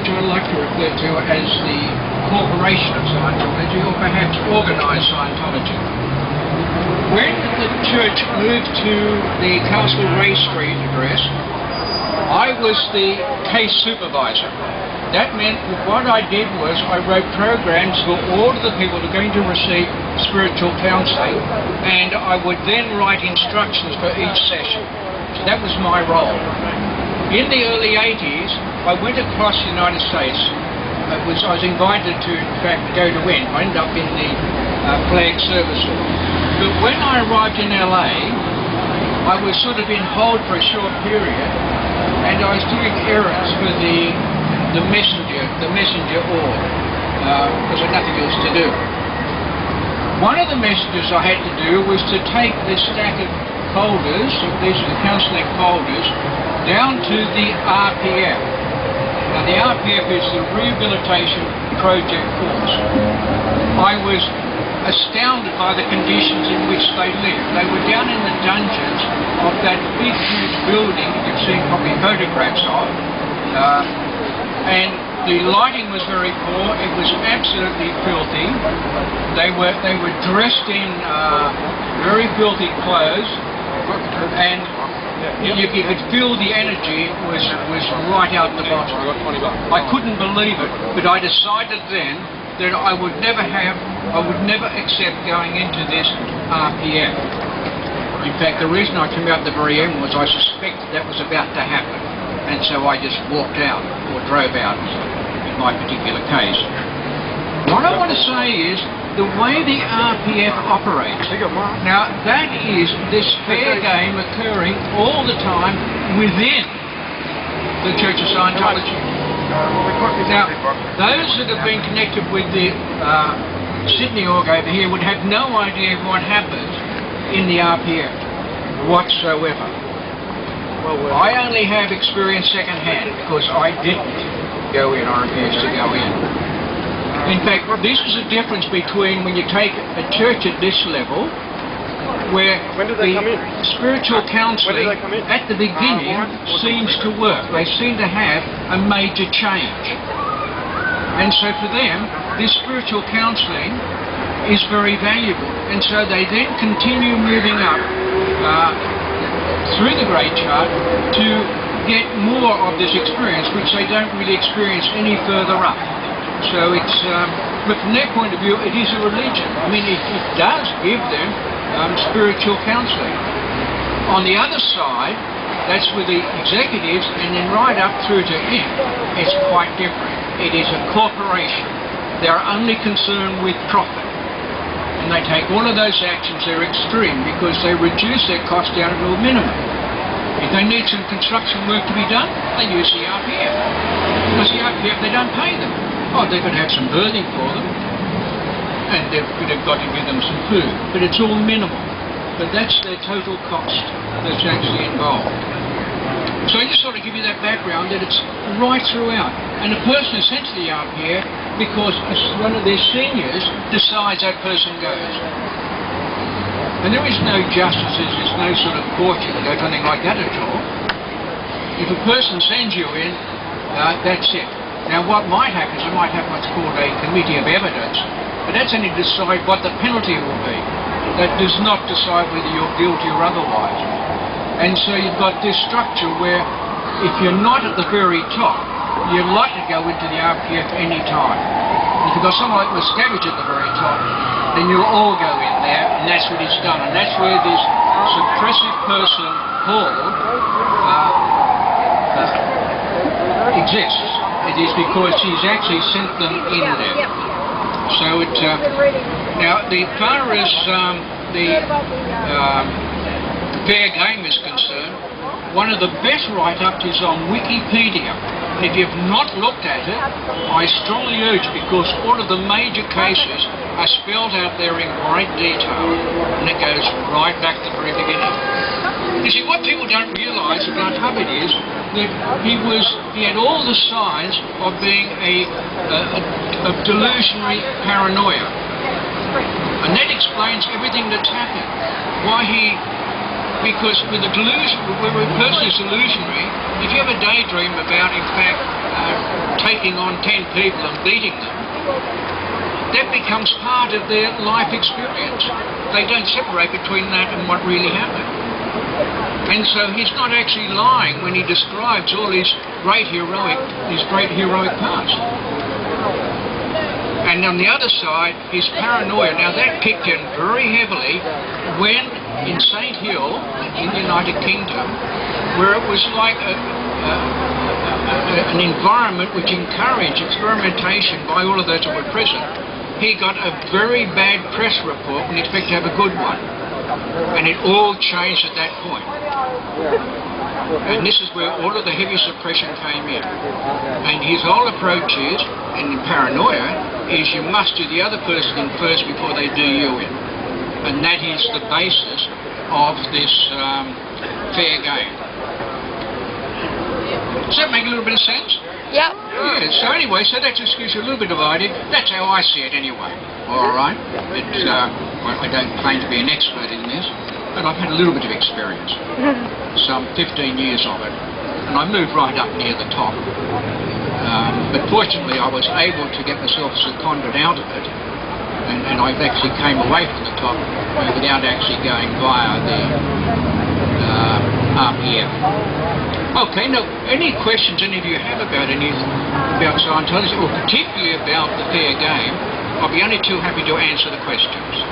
which I like to refer to as the corporation of Scientology, or perhaps organised Scientology. When the church moved to the Castle Ray Street address, I was the case supervisor. That meant that what I did was I wrote programs for all of the people who are going to receive spiritual counselling, and I would then write instructions for each session. So that was my role. In the early 80s, I went across the United States. I was invited to, in fact, go to Win. I ended up in the flag service. But when I arrived in LA, I was sort of in hold for a short period, and I was doing errands for the messenger org, because I had nothing else to do. One of the messages I had to do was to take this stack of folders, these are the counselling folders, down to the RPF. Now the RPF is the Rehabilitation Project Force. I was astounded by the conditions in which they lived. They were down in the dungeons of that big, huge building you've seen probably photographs of, and the lighting was very poor. It was absolutely filthy. They were dressed in very filthy clothes, and you could feel the energy was right out the bottom. I couldn't believe it, but I decided then that I would never accept going into this RPF. In fact, the reason I came out at the very end was I suspected that was about to happen, and so I just walked out, or drove out in my particular case. What I want to say is the way the RPF operates. Now that is this fair game occurring all the time within the Church of Scientology. Now, those that have been connected with the Sydney org over here would have no idea what happens in the RPF whatsoever. I only have experience second-hand because I didn't go in, I refused to go in. In fact, this is the difference between when you take a church at this level, where the spiritual counselling at the beginning seems to work. They seem to have a major change. And so for them, this spiritual counselling is very valuable. And so they then continue moving up through the grade chart to get more of this experience, which they don't really experience any further up. So it's, but from their point of view, it is a religion. I mean, it does give them spiritual counselling. On the other side, that's with the executives, and then right up through to him, it's quite different. It is a corporation. They're only concerned with profit. And they take all of those actions, they're extreme, because they reduce their cost down to a minimum. If they need some construction work to be done, they use the RPF. Because the RPF, they don't pay them. Oh, they could have some birthing for them, and they've got to give them some food, but it's all minimal. But that's their total cost that's actually involved. So I just sort of give you that background that it's right throughout. And a person is sent to the RPF because one of their seniors decides that person goes. And there is no justices, there's no sort of court you can go to, anything like that at all. If a person sends you in, that's it. Now what might happen is you might have what's called a committee of evidence, but that's only to decide what the penalty will be. That does not decide whether you're guilty or otherwise. And so you've got this structure where if you're not at the very top, you're likely to go into the RPF any time. If you've got someone like Miscavige at the very top, then you'll all go in there, and that's what it's done. And that's where this suppressive person called exists. It is because he's actually sent them in there. So it, now, as far as the fair game is concerned, one of the best write-ups is on Wikipedia. And if you've not looked at it, I strongly urge, because all of the major cases are spelled out there in great detail, and it goes right back to the very beginning. You see, what people don't realise about Hubbard is that he had all the signs of being a delusionary paranoia. And that explains everything that's happened. Why because with a delusion, when a person is illusionary, if you have a daydream about, in fact, taking taking on 10 people and beating them, that becomes part of their life experience. They don't separate between that and what really happened. And so he's not actually lying when he describes all his great heroic parts. And on the other side, his paranoia. Now that kicked in very heavily when in St. Hill, in the United Kingdom, where it was like an environment which encouraged experimentation by all of those who were present. He got a very bad press report when he expected to have a good one. And it all changed at that point. And this is where all of the heavy suppression came in. And his whole approach is, and in paranoia, is you must do the other person in first before they do you in. And that is the basis of this fair game. Does that make a little bit of sense? Yep. Yeah, so anyway, so that just gives you a little bit of idea. That's how I see it anyway. Alright? It's, well, I don't claim to be an expert in this, but I've had a little bit of experience. Some 15 years of it. And I moved right up near the top. But fortunately I was able to get myself seconded out of it. And I actually came away from the top without actually going via the RPF. Okay, now, any questions any of you have about Scientology, or particularly about the fair game, I'll be only too happy to answer the questions.